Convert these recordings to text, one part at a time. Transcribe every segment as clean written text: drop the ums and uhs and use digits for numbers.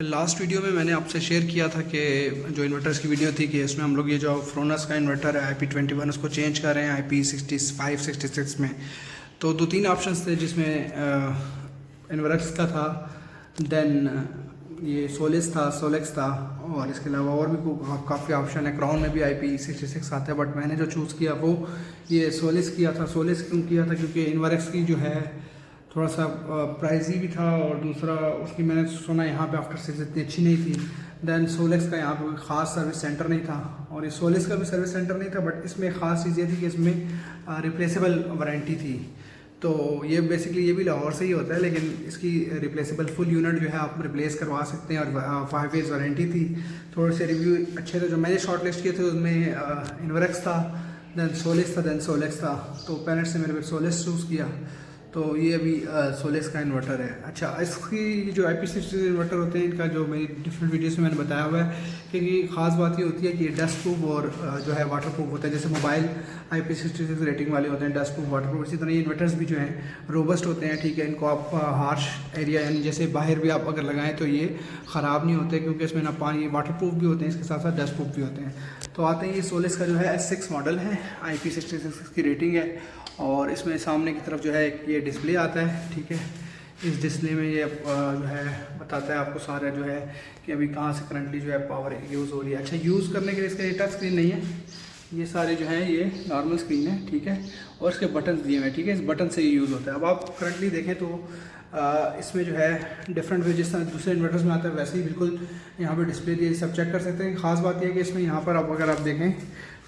Last video में मैंने आपसे शेयर किया था कि जो इन्वर्टर्स की वीडियो थी कि इसमें हम लोग ये जो फ्रोनस का इन्वर्टर है IP21 उसको चेंज कर रहे हैं IP65 66 में। तो दो तीन ऑप्शंस थे जिसमें इन्वर्टर्स का था, देन ये सोलेक्स था और इसके अलावा और भी काफ़ी ऑप्शन है। क्राउन में भी IP66 आता है, बट मैंने जो चूज़ किया वो ये सोलेक्स किया था। सोलेक्स क्यों किया था? क्योंकि इन्वर्टर्स की जो है थोड़ा सा प्राइजी भी था और दूसरा उसकी मैंने सुना यहाँ पे आफ्टर सेल्स इतनी अच्छी नहीं थी। देन सोलेक्स का यहाँ पे कोई ख़ास सर्विस सेंटर नहीं था और ये सोलेक्स का भी सर्विस सेंटर नहीं था, बट इसमें ख़ास चीज़ ये थी कि इसमें रिप्लेसेबल वारंटी थी। तो ये बेसिकली ये भी लाहौर से ही होता है, लेकिन इसकी रिप्लेसेबल फुल यूनिट जो है आप रिप्लेस करवा सकते हैं और 5 ईयर्स वारंटी थी। थोड़े से रिव्यू अच्छे थे जो मैंने शॉर्ट लिस्ट किए थे, उसमें इन्वर्क्स था, देन सोलेक्स था, देन सोलेक्स था। तो पेरेंट्स ने मेरे पे सोलेक्स चूज़ किया, तो ये अभी सोलेक्स का इन्वर्टर है। अच्छा, इसकी जो IP66 इन्वर्टर होते हैं इनका जो मेरी डिफरेंट वीडियोस में मैंने बताया हुआ है कि ख़ास बात ये होती है कि ये डस्ट प्रूफ और जो है वाटर प्रूफ होता है। जैसे मोबाइल IP66 रेटिंग वाले होते हैं डस्ट प्रूफ वाटर प्रूफ, इसी तरह ये इन्वर्टर्स भी जो हैं रोबस्ट होते हैं। ठीक है, इनको आप हार्श एरिया यानी जैसे बाहर भी आप अगर लगाएं तो ये ख़राब नहीं होते, क्योंकि इसमें ना पानी वाटर प्रूफ भी होते हैं, इसके साथ साथ डस्ट प्रूफ भी होते हैं। तो आते हैं, ये सोलेक्स का जो है S6 मॉडल है, IP66 की रेटिंग है और इसमें सामने की तरफ जो है ये डिस्प्ले आता है। ठीक है, इस डिस्प्ले में ये जो है बताता है आपको सारा जो है कि अभी कहाँ से करंटली जो है पावर यूज़ हो रही है। अच्छा, यूज़ करने के लिए इसका टच स्क्रीन नहीं है, ये सारे जो है ये नॉर्मल स्क्रीन है। ठीक है, और इसके बटन दिए हुए हैं। ठीक है, इस बटन से ये यूज़ होता है। अब आप करंटली देखें तो इसमें जो है डिफरेंट वे जिस तरह दूसरे इन्वर्टर्स में आता है वैसे ही बिल्कुल यहाँ पे डिस्प्ले दिए, सब चेक कर सकते हैं। ख़ास बात यह है कि इसमें यहाँ पर आप अगर आप देखें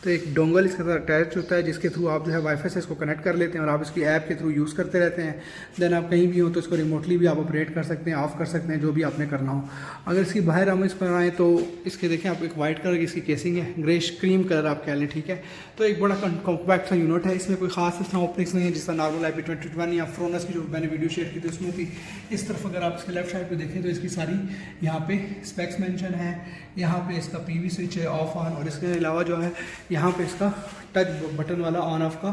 तो एक डोंगल इसके साथ अटैच होता है, जिसके थ्रू आप जो है वाईफाई से इसको कनेक्ट कर लेते हैं और आप इसकी ऐप के थ्रू यूज़ करते रहते हैं। देन आप कहीं भी हो तो इसको रिमोटली भी आप ऑपरेट कर सकते हैं, ऑफ़ कर सकते हैं, जो भी आपने करना हो। अगर इसकी बाहर हम इस पर आएँ तो इसके देखें आप, एक वाइट कलर की इसकी केसिंग है, ग्रेश क्रीम कलर आप कह लें। ठीक है, तो एक बड़ा कॉम्पैक्ट सा यूनिट है, इसमें कोई खास इस तरह ओपनिंग्स नहीं है जिस तरह नॉर्मल IP21 या फ्रोनस की जो मैंने वीडियो शेयर की थी उसमें थी। इस तरफ अगर आप इसके लेफ्ट साइड पे देखें तो इसकी सारी यहाँ पे स्पेक्स मेंशन है, यहाँ पे इसका PV स्विच है ऑफ ऑन, और इसके अलावा जो है यहाँ पे इसका टच बटन वाला ऑन ऑफ का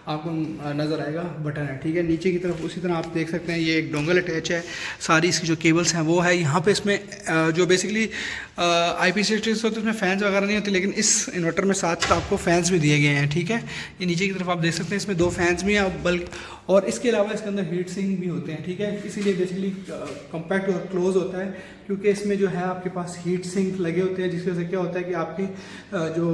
आपको नज़र आएगा बटन है। ठीक है, नीचे की तरफ उसी तरह आप देख सकते हैं ये एक डोंगल अटैच है, सारी इसकी जो केबल्स हैं वो है। यहाँ पे इसमें जो बेसिकली IP66 होते हैं उसमें फ़ैन्स वगैरह नहीं होते, लेकिन इस इन्वर्टर में साथ आपको फ़ैन्स भी दिए गए हैं। ठीक है, ये नीचे की तरफ आप देख सकते हैं इसमें 2 फैंस भी हैं बल्कि, और इसके अलावा इसके अंदर हीट सिंक भी होते हैं। ठीक है, इसीलिए बेसिकली कॉम्पैक्ट और क्लोज होता है, क्योंकि इसमें जो है आपके पास हीट सिंक लगे होते हैं, जिसकी वजह से क्या होता है कि आपकी जो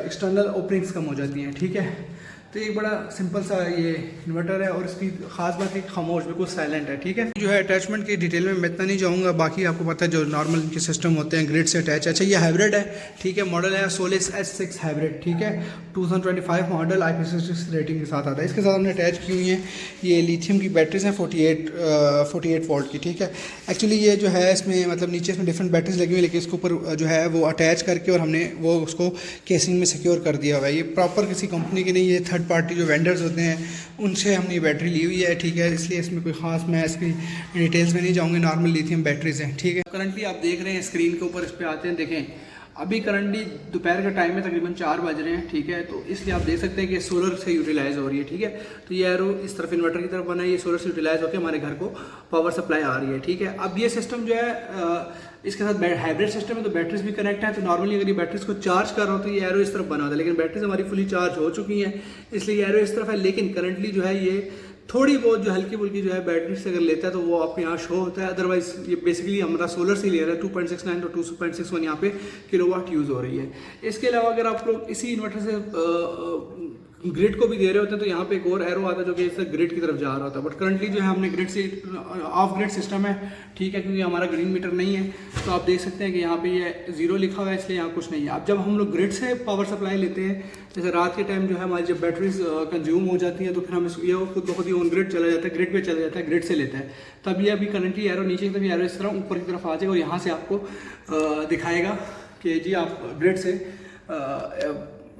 एक्सटर्नल ओपनिंग्स कम हो जाती हैं। ठीक है, तो एक बड़ा सिंपल सा ये इन्वर्टर है और इसकी खास बात है खामोश, बिल्कुल साइलेंट है। ठीक है, जो है अटैचमेंट की डिटेल में मैं इतना नहीं जाऊँगा, बाकी आपको पता है जो नॉर्मल इनके सिस्टम होते हैं ग्रिड से अटैच। अच्छा, ये हाइब्रिड है। ठीक है, मॉडल है सोलेक्स S6 हाइब्रिड। ठीक है, 2025 मॉडल IP66 रेटिंग के साथ आता है। इसके साथ हमने अटैच की हुई हैं ये लिथियम की बैटरीज हैं 48 वोल्ट की। ठीक है, एक्चुअली ये जो है इसमें मतलब नीचे इसमें डिफरेंट बैटरीज लगी हुई है, लेकिन इसके ऊपर जो है वो अटैच करके और हमने वो उसको केसिंग में सिक्योर कर दिया हुआ है। ये प्रॉपर किसी कंपनी की नहीं, ये थर्ड पार्टी जो वेंडर्स होते हैं उनसे हमने ये बैटरी ली हुई है। ठीक है, इसलिए इसमें कोई ख़ास मैं इसकी डिटेल्स में नहीं जाऊँगी, नॉर्मल लिथियम बैटरीज हैं। ठीक है, करंटली आप देख रहे हैं स्क्रीन के ऊपर, इस पर आते हैं, देखें अभी करंटली दोपहर का टाइम है, तकरीबन 4 बज रहे हैं। ठीक है, तो इसलिए आप देख सकते हैं कि सोलर से यूटिलाइज हो रही है। ठीक है, तो ये एरो इस तरफ इन्वर्टर की तरफ बना है, ये सोलर से यूटिलाइज होकर हमारे घर को पावर सप्लाई आ रही है। ठीक है, अब ये सिस्टम जो है इसके साथ हाइब्रिड सिस्टम है, तो बैटरीज भी कनेक्ट है। तो नॉर्मली अगर ये बैटरीज को चार्ज कर रहा हो तो ये एरो इस तरफ बना होता है, लेकिन बैटरीज हमारी फुली चार्ज हो चुकी हैं, इसलिए एरो इस तरफ है। लेकिन करंटली जो है ये थोड़ी बहुत जो हल्की फुल्की जो है बैटरी से अगर लेता है तो वो आपके यहाँ शो होता है, अदरवाइज ये बेसिकली हमारा सोलर से ले रहा है। 2.69 तो 2.61 यहाँ पे किलोवाट यूज़ हो रही है। इसके अलावा अगर आप लोग इसी इन्वर्टर से ग्रिड को भी दे रहे होते हैं तो यहाँ पे एक और एरो आता है जो कि इससे ग्रिड की तरफ जा रहा होता है, बट करंटली जो है हमने ग्रिड से ऑफ ग्रिड सिस्टम है। ठीक है, क्योंकि हमारा ग्रीन मीटर नहीं है, तो आप देख सकते हैं कि यहाँ पे ये 0 लिखा हुआ है, इसलिए यहाँ कुछ नहीं है। अब जब हम लोग ग्रिड से पावर सप्लाई लेते हैं, जैसे रात के टाइम जो है हमारी जब बैटरीज कंज्यूम हो जाती है, तो फिर हम ये खुद ब खुद ही ऑन ग्रिड चला जाता है, ग्रिड पे चला जाता है, ग्रिड से लेता है। तब ये अभी करंटली एरो नीचे की तरफ, एरो इस तरह ऊपर की तरफ आ जाएगा और यहाँ से आपको दिखाएगा कि जी आप ग्रिड से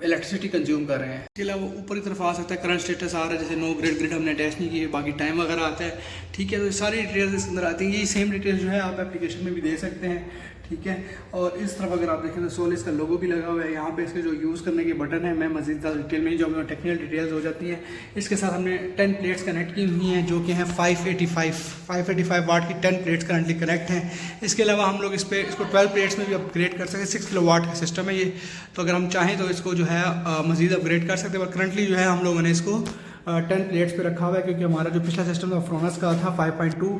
इलेक्ट्रिसिटी कंज्यूम कर रहे हैं। इसके अलावा ऊपर की तरफ आ सकता है करंट स्टेटस आ रहा है, जैसे नो ग्रिड हमने अटैच नहीं किए, बाकी टाइम वगैरह आता है, ठीक है। तो सारी डिटेल्स इसके अंदर आती हैं। ये सेम डिटेल्स जो है आप एप्लीकेशन में भी दे सकते हैं, ठीक है। और इस तरफ अगर आप देखें तो सोलिस का लोगो भी लगा हुआ है। यहाँ पे इसके जो यूज़ करने के बटन है, मैं मज़ीद ज़्यादा डिटेल में नहीं जाऊँगा, टेक्निकल डिटेल्स हो जाती हैं। इसके साथ हमने 10 प्लेट्स कनेक्ट की हुई हैं, जो कि हैं 585 वाट की 10 प्लेट्स करंटली कनेक्ट हैं। इसके अलावा हम लोग इसको 12 प्लेट्स में भी अपग्रेड कर सकते हैं। 6 किलो वाट का सिस्टम है ये, तो अगर हम चाहें तो इसको जो है मज़ीद अपग्रेड कर सकते हैं। पर करंटली जो है हम लोगों ने इसको 10 प्लेट्स पे रखा हुआ है, क्योंकि हमारा जो पिछला सिस्टम था फ्रोनस का था 5.2,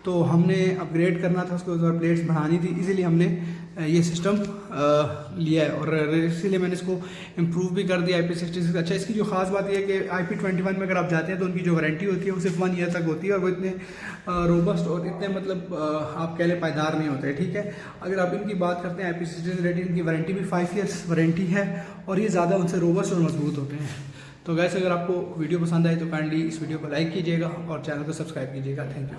तो हमने अपग्रेड करना था, उसको ऊपर प्लेट्स बढ़ानी थी, इसीलिए हमने ये सिस्टम लिया है। और इसीलिए मैंने इसको इम्प्रूव भी कर दिया IP66। अच्छा, इसकी जो ख़ास बात यह है कि IP21 में अगर आप जाते हैं तो उनकी जो वारंटी होती है वो सिर्फ 1 ईयर तक होती है, और वो इतने रोबस्ट और इतने मतलब आप कह लें पायदार नहीं होते, ठीक है। अगर आप इनकी बात करते हैं IP66 रेटिंग, इनकी वारंटी भी 5 ईयर्स वारंटी है, और ये ज़्यादा उनसे रोबस्ट और मजबूत होते हैं। तो गैस, अगर आपको वीडियो पसंद आए तो काइंडली इस वीडियो को लाइक कीजिएगा और चैनल को सब्सक्राइब कीजिएगा। Thank you.